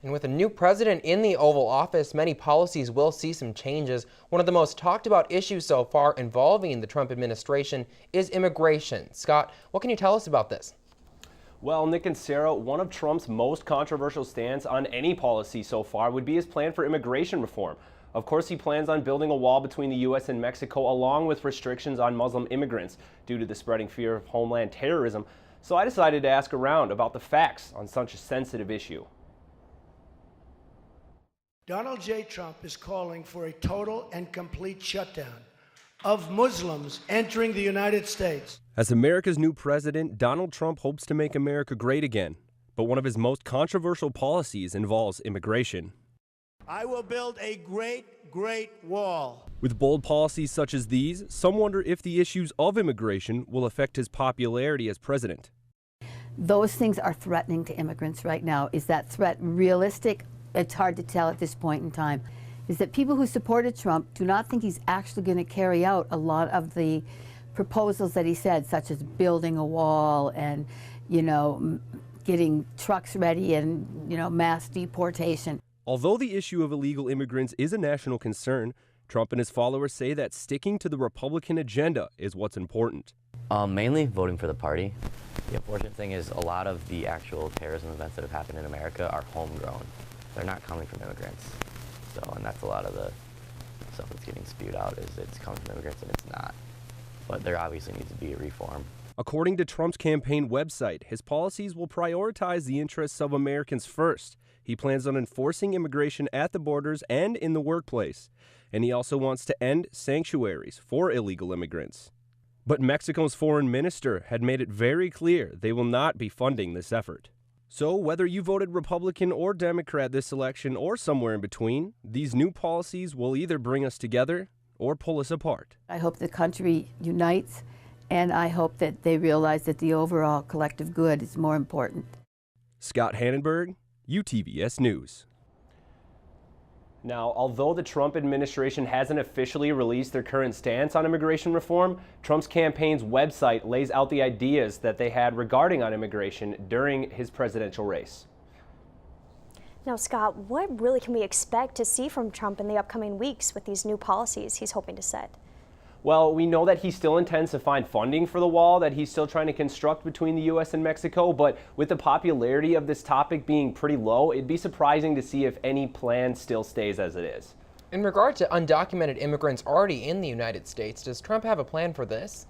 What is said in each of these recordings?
And with a new president in the Oval Office, many policies will see some changes. One of the most talked about issues so far involving the Trump administration is immigration. Scott, what can you tell us about this? Well, Nick and Sarah, one of Trump's most controversial stands on any policy so far would be his plan for immigration reform. Of course, he plans on building a wall between the U.S. and Mexico, along with restrictions on Muslim immigrants due to the spreading fear of homeland terrorism. So I decided to ask around about the facts on such a sensitive issue. Donald J. Trump is calling for a total and complete shutdown of Muslims entering the United States. As America's new president, Donald Trump hopes to make America great again. But one of his most controversial policies involves immigration. I will build a great wall. With bold policies such as these, some wonder if the issues of immigration will affect his popularity as president. Those things are threatening to immigrants right now. Is that threat realistic? It's hard to tell at this point in time. Is that people who supported Trump do not think he's actually going to carry out a lot of the proposals that he said, such as building a wall and, getting trucks ready and, mass deportation. Although the issue of illegal immigrants is a national concern, Trump and his followers say that sticking to the Republican agenda is what's important. Mainly voting for the party. The unfortunate thing is a lot of the actual terrorism events that have happened in America are homegrown. They're not coming from immigrants. And that's a lot of the stuff that's getting spewed out is it's coming from immigrants and it's not. But there obviously needs to be a reform. According to Trump's campaign website, his policies will prioritize the interests of Americans first. He plans on enforcing immigration at the borders and in the workplace. And he also wants to end sanctuaries for illegal immigrants. But Mexico's foreign minister had made it very clear they will not be funding this effort. So whether you voted Republican or Democrat this election or somewhere in between, these new policies will either bring us together or pull us apart. I hope the country unites, and I hope that they realize that the overall collective good is more important. Scott Hannenberg, UTVS News. Now, although the Trump administration hasn't officially released their current stance on immigration reform, Trump's campaign's website lays out the ideas that they had regarding on immigration during his presidential race. Now, Scott, what really can we expect to see from Trump in the upcoming weeks with these new policies he's hoping to set? Well, we know that he still intends to find funding for the wall that he's still trying to construct between the U.S. and Mexico, but with the popularity of this topic being pretty low, it'd be surprising to see if any plan still stays as it is. In regard to undocumented immigrants already in the United States, does Trump have a plan for this?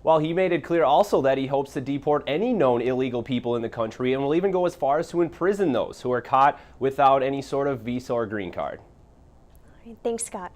Well, he made it clear also that he hopes to deport any known illegal people in the country and will even go as far as to imprison those who are caught without any sort of visa or green card. All right, thanks, Scott.